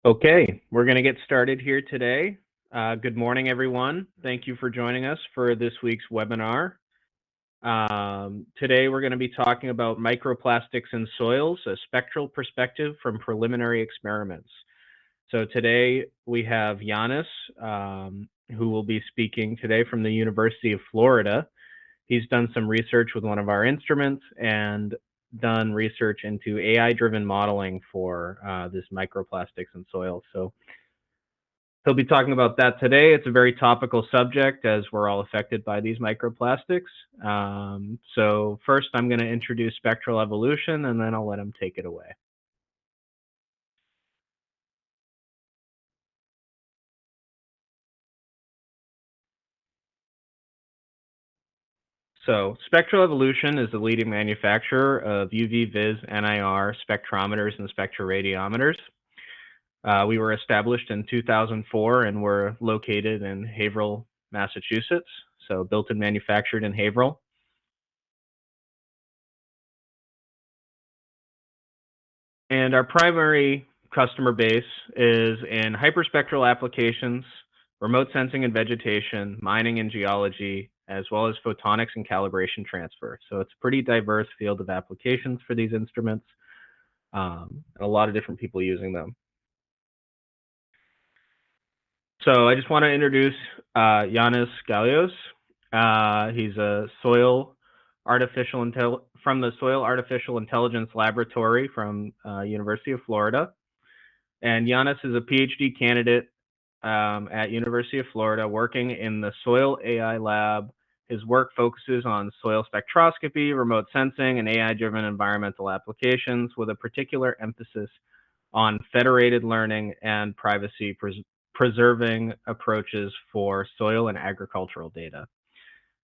Okay, we're going to get started here today. Good morning, everyone. Thank you for joining us for this week's webinar. Today, we're going to be talking about microplastics in soils, a spectral perspective from preliminary experiments. So today, we have Giannis, who will be speaking today from the University of Florida. He's done some research with one of our instruments and done research into AI-driven modeling for this microplastics in soils. So he'll be talking about that today. It's a very topical subject as we're all affected by these microplastics. So first, I'm going to introduce spectral evolution, and then I'll let him take it away. So Spectral Evolution is the leading manufacturer of UV, vis, NIR spectrometers and spectroradiometers. We were established in 2004 and we're located in Haverhill, Massachusetts. So built and manufactured in Haverhill. And our primary customer base is in hyperspectral applications, remote sensing and vegetation, mining and geology, as well as photonics and calibration transfer. So it's a pretty diverse field of applications for these instruments, and a lot of different people using them. So I just want to introduce Giannis Gallios. He's a from the Soil Artificial Intelligence Laboratory from University of Florida. And Giannis is a PhD candidate at University of Florida working in the Soil AI Lab. His work focuses on soil spectroscopy, remote sensing, and AI-driven environmental applications with a particular emphasis on federated learning and privacy preserving approaches for soil and agricultural data.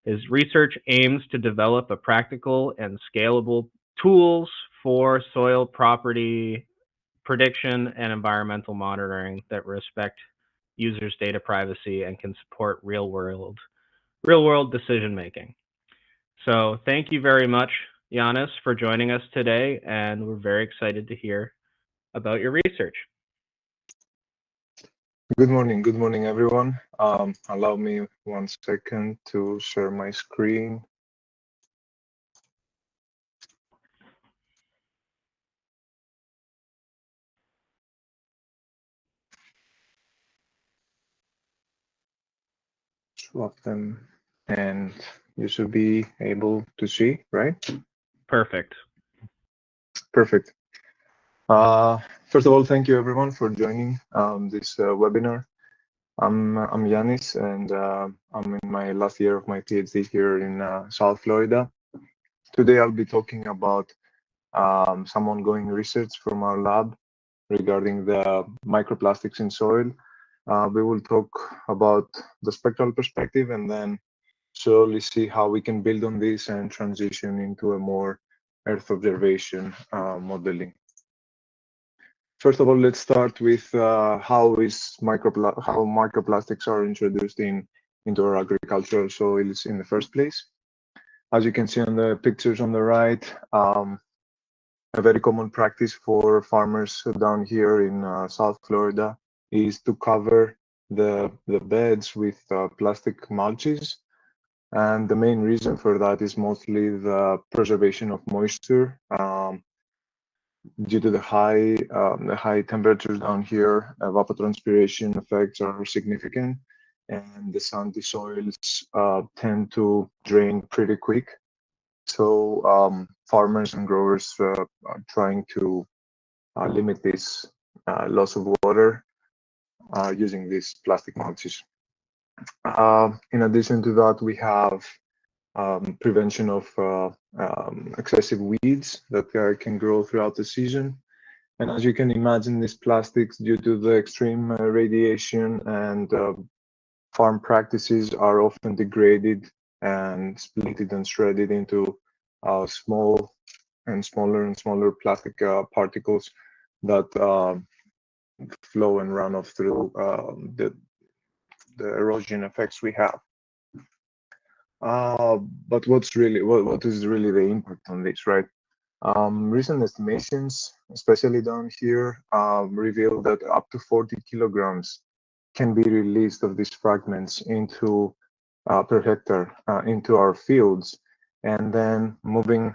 His research aims to develop a practical and scalable tools for soil property prediction and environmental monitoring that respect users' data privacy and can support real world decision making. So thank you very much, Giannis, for joining us today, and we're very excited to hear about your research. Good morning, everyone. Allow me 1 second to share my screen. Swap them, and you should be able to see, right? Perfect. Perfect. First of all, thank you everyone for joining this webinar. I'm Giannis, and I'm in my last year of my PhD here in South Florida. Today I'll be talking about some ongoing research from our lab regarding the microplastics in soil. We will talk about the spectral perspective and then slowly see how we can build on this and transition into a more Earth observation modeling. First of all, let's start with how microplastics are introduced into our agricultural soils in the first place. As you can see on the pictures on the right, a very common practice for farmers down here in South Florida is to cover the beds with plastic mulches. And the main reason for that is mostly the preservation of moisture. Due to the high temperatures down here, evapotranspiration effects are significant, and the sandy soils tend to drain pretty quick. So farmers and growers are trying to limit this loss of water using these plastic mulches. In addition to that, we have prevention of excessive weeds that can grow throughout the season. And as you can imagine, these plastics, due to the extreme radiation and farm practices, are often degraded and splitted and shredded into small and smaller plastic particles that flow and run off through the erosion effects we have. But what is really the impact on this, right? Recent estimations especially down here, reveal that up to 40 kilograms can be released of these fragments into per hectare into our fields, and then moving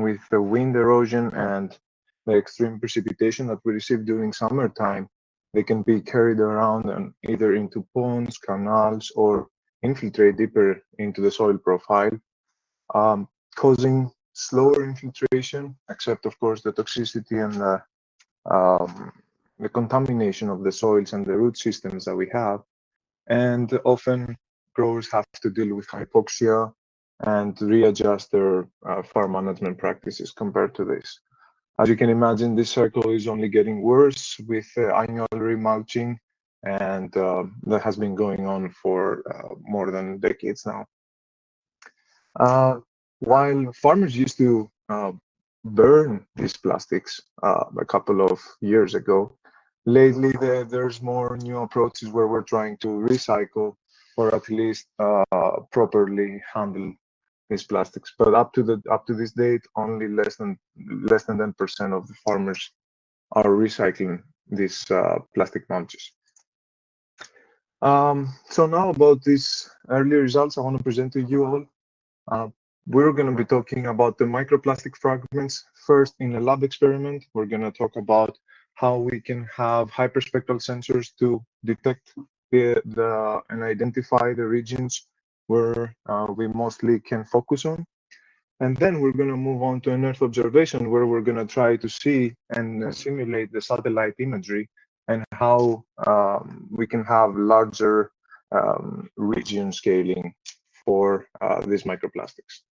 with the wind erosion and the extreme precipitation that we receive during summertime, they can be carried around and either into ponds, canals, or infiltrate deeper into the soil profile, causing slower infiltration, except of course the toxicity and the contamination of the soils and the root systems that we have. And often growers have to deal with hypoxia and readjust their farm management practices compared to this. As you can imagine, this cycle is only getting worse with annual remulching, and that has been going on for more than decades now. While farmers used to burn these plastics a couple of years ago, lately there's more new approaches where we're trying to recycle or at least properly handle these plastics. But up to this date, only less than 10% of the farmers are recycling these plastic mulches. So now about these early results I want to present to you all. We're going to be talking about the microplastic fragments first in a lab experiment. We're going to talk about how we can have hyperspectral sensors to detect and identify the regions where we mostly can focus on. And then we're going to move on to an Earth observation where we're going to try to see and simulate the satellite imagery and how we can have larger region scaling for these microplastics.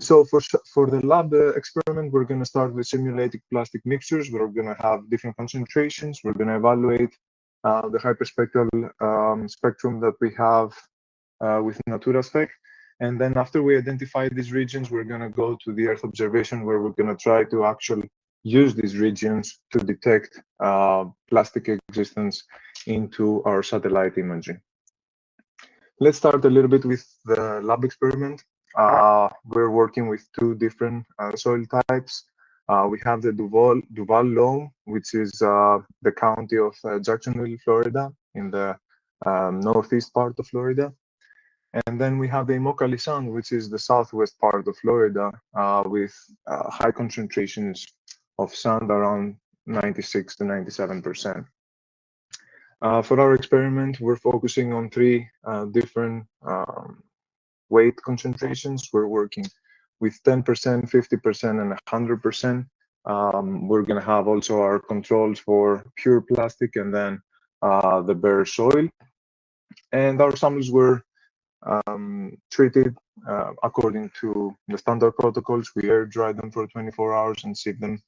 So for the lab experiment, we're going to start with simulating plastic mixtures. We're going to have different concentrations. We're going to evaluate the hyperspectral spectrum that we have with NaturaSpec. And then after we identify these regions, we're going to go to the Earth observation where we're going to try to actually use these regions to detect plastic existence into our satellite imaging. Let's start a little bit with the lab experiment. We're working with two different soil types. We have the Duval Loam, which is the county of Jacksonville, Florida, in the northeast part of Florida. And then we have the Immokalee Sand, which is the southwest part of Florida, with high concentrations of sand around 96 to 97%. For our experiment, we're focusing on three different weight concentrations. We're working with 10%, 50%, and 100%. We're going to have also our controls for pure plastic and then the bare soil. And our samples were treated according to the standard protocols. We air dry them for 24 hours and sieve them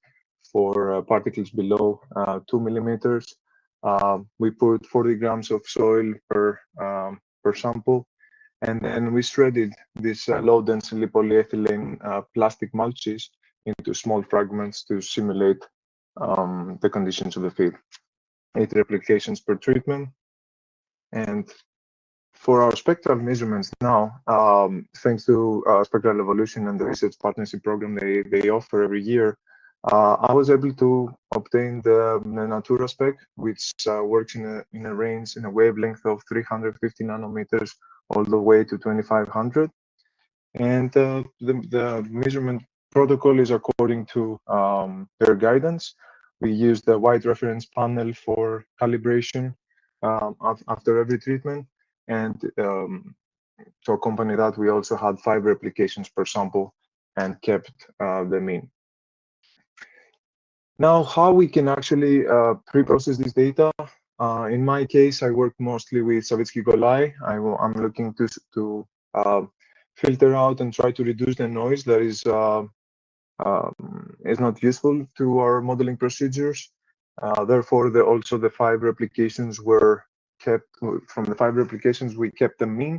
for particles below 2 millimeters. We put 40 grams of soil per sample, and then we shredded these low density polyethylene plastic mulches into small fragments to simulate the conditions of the field. 8 replications per treatment. And for our spectral measurements now, thanks to Spectral Evolution and the research partnership program they offer every year, I was able to obtain the NaturaSpec, which works in a range, in a wavelength of 350 nanometers all the way to 2500. And the measurement protocol is according to their guidance. We use the white reference panel for calibration after every treatment. And to accompany that, we also had 5 replications per sample and kept the mean. Now, how we can actually pre-process this data? In my case, I work mostly with Savitzky-Golay. I'm looking to filter out and try to reduce the noise that is not useful to our modeling procedures. Therefore, also the 5 replications were kept. From the 5 replications, we kept the mean,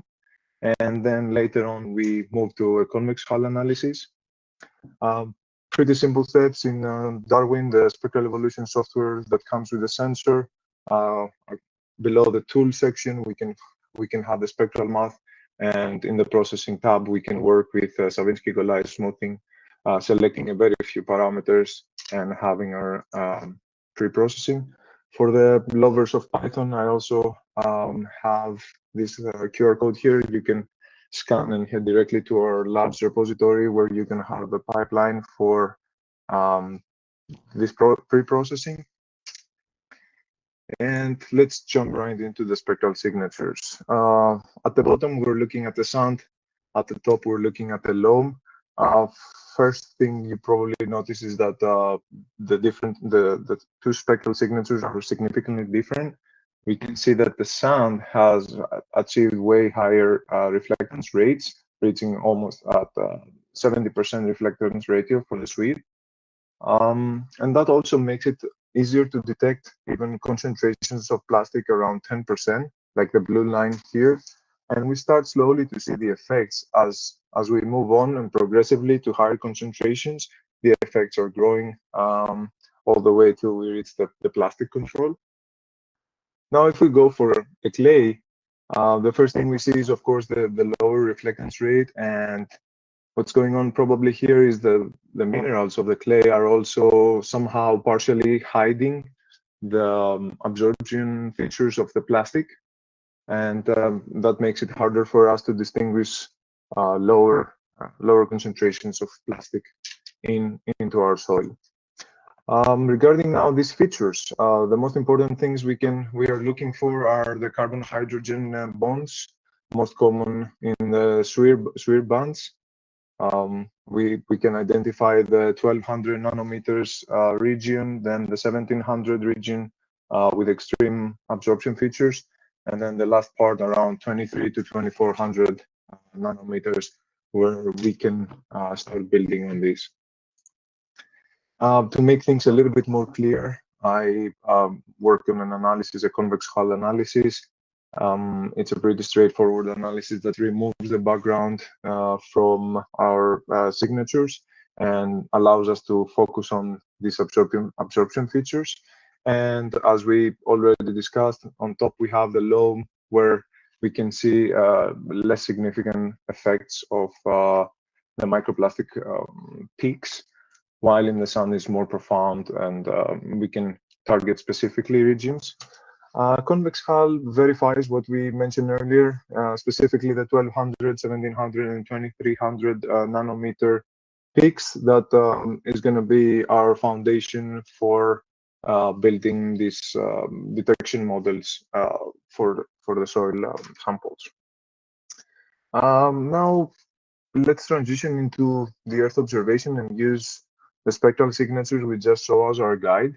and then later on we moved to a convex hull analysis. Pretty simple steps in Darwin, the Spectral Evolution software that comes with the sensor. Below the tool section, we can have the spectral math, and in the processing tab, we can work with Savitzky-Golay smoothing, selecting a very few parameters, and having our pre-processing. For the lovers of Python, I also have this QR code here. You can scan and head directly to our labs repository where you can have the pipeline for this pre-processing. And let's jump right into the spectral signatures. At the bottom, we're looking at the sand. At the top, we're looking at the loam. First thing you probably notice is that the two spectral signatures are significantly different. We can see that the sand has achieved way higher reflectance rates, reaching almost at 70% reflectance ratio for the suite. And that also makes it easier to detect even concentrations of plastic around 10%, like the blue line here. And we start slowly to see the effects as we move on and progressively to higher concentrations. The effects are growing all the way till we reach the plastic control. Now, if we go for a clay, the first thing we see is, of course, the lower reflectance rate. And what's going on probably here is the minerals of the clay are also somehow partially hiding the absorption features of the plastic. And that makes it harder for us to distinguish lower concentrations of plastic into our soil. Regarding now these features, the most important things we are looking for are the carbon-hydrogen bonds, most common in the SWIR bands. We can identify the 1200 nanometers region, then the 1700 region with extreme absorption features, and then the last part around 23 to 2400 nanometers, where we can start building on this. To make things a little bit more clear, I work on an analysis, a convex hull analysis. It's a pretty straightforward analysis that removes the background from our signatures and allows us to focus on these absorption features. And as we already discussed, on top we have the loam, where we can see less significant effects of the microplastic peaks, while in the sun is more profound, and we can target specifically regions. Convex hull verifies what we mentioned earlier, specifically the 1200, 1700, and 2300 nanometer peaks. That is going to be our foundation for building these detection models for the soil samples. Now, let's transition into the Earth observation and use the spectral signatures we just saw as our guide.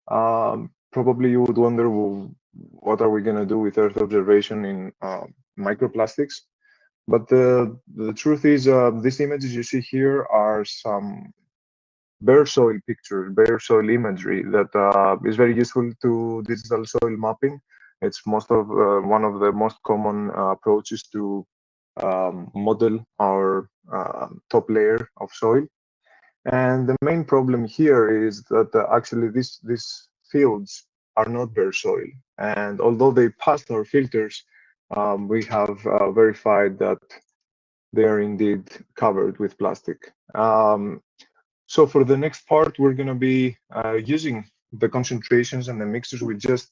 Probably you would wonder, well, what are we going to do with Earth observation in microplastics? But the truth is, these images you see here are some bare soil pictures, bare soil imagery that is very useful to digital soil mapping. It's one of the most common approaches to model our top layer of soil. And the main problem here is that actually these fields are not bare soil. And although they passed our filters, we have verified that they are indeed covered with plastic. So for the next part, we're going to be using the concentrations and the mixtures we just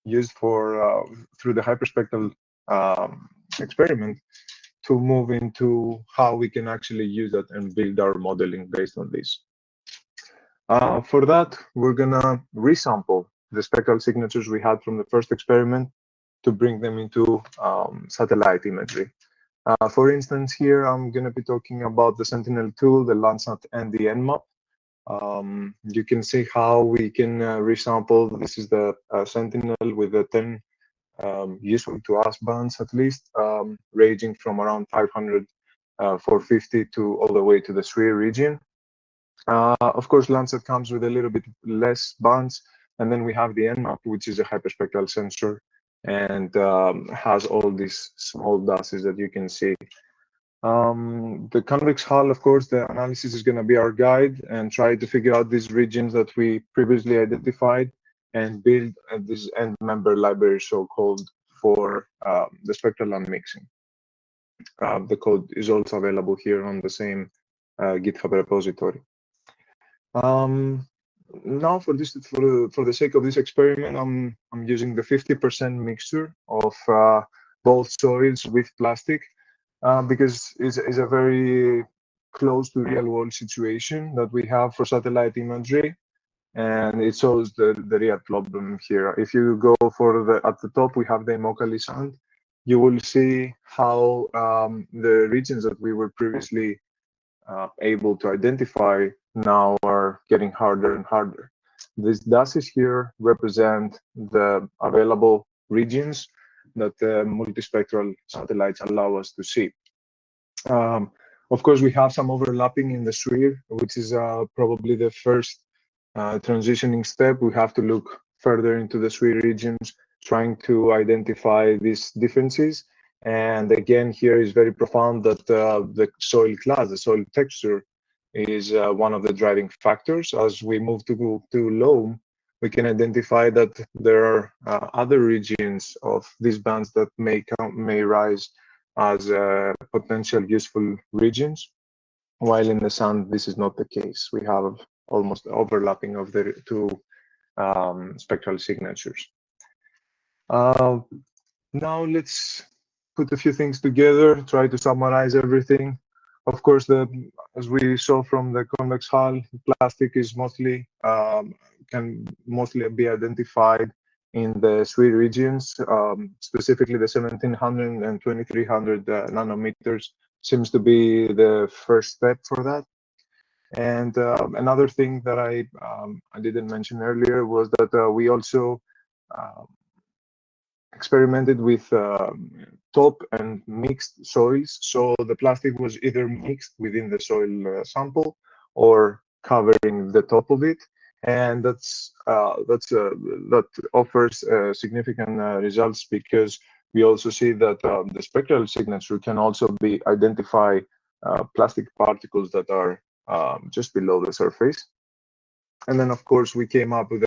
used for through the hyperspectral experiment to move into how we can actually use that and build our modeling based on this. For that, we're gonna resample the spectral signatures we had from the first experiment to bring them into satellite imagery. For instance, here I'm gonna be talking about the Sentinel tool, the Landsat, and the Nmap. You can see how we can resample. This is the Sentinel with the 10 useful to us bands, at least, ranging from around 500, 450 to all the way to the SWIR region. Of course, Landsat comes with a little bit less bands, and then we have the Nmap, which is a hyperspectral sensor and has all these small dashes that you can see. The convex hull, of course, the analysis is going to be our guide and try to figure out these regions that we previously identified and build this end member library, so-called, for the spectral unmixing. The code is also available here on the same GitHub repository. Now for the sake of this experiment, I'm using the 50% mixture of both soils with plastic because it's a very close to real world situation that we have for satellite imagery, and it shows the real problem here. If you go for at the top, we have the Immokalee sand. You will see how the regions that we were previously able to identify now are getting harder and harder. These dashes here represent the available regions that the multispectral satellites allow us to see. Um, of course, we have some overlapping in the sphere, which is probably the first transitioning step. We have to look further into the sphere regions, trying to identify these differences. And again, here is very profound that the soil class, the soil texture, is one of the driving factors. As we move to loam, we can identify that there are other regions of these bands that may rise as potential useful regions, while in the sand, this is not the case. We have almost overlapping of the two spectral signatures. Now let's put a few things together, try to summarize everything. Of course, as we saw from the convex hull, plastic is can mostly be identified in the sphere regions, specifically the 1700 and 2300 nanometers seems to be the first step for that. And another thing that I didn't mention earlier was that we also experimented with top and mixed soils. So the plastic was either mixed within the soil sample or covering the top of it, and that offers significant results because we also see that the spectral signature can also be identify plastic particles that are just below the surface. And then, of course, we came up with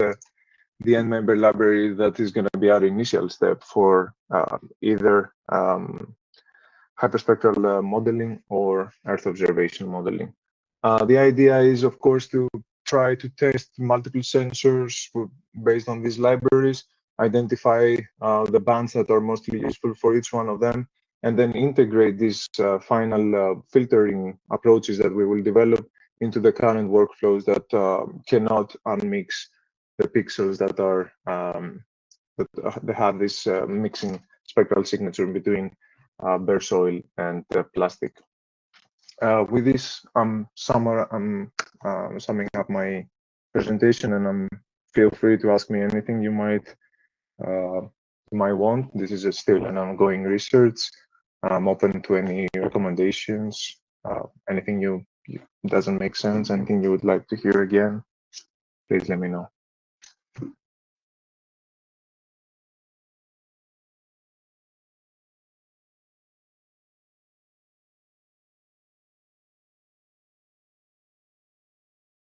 the end member library that is going to be our initial step for either hyperspectral modeling or Earth observation modeling. The idea is, of course, to try to test multiple sensors based on these libraries, identify the bands that are mostly useful for each one of them, and then integrate these final filtering approaches that we will develop into the current workflows that cannot unmix the pixels that are that they have this mixing spectral signature between bare soil and plastic. With this, I'm summing up my presentation, and feel free to ask me anything you might want. This is still an ongoing research. I'm open to any recommendations. Anything you doesn't make sense, anything you would like to hear again, please let me know.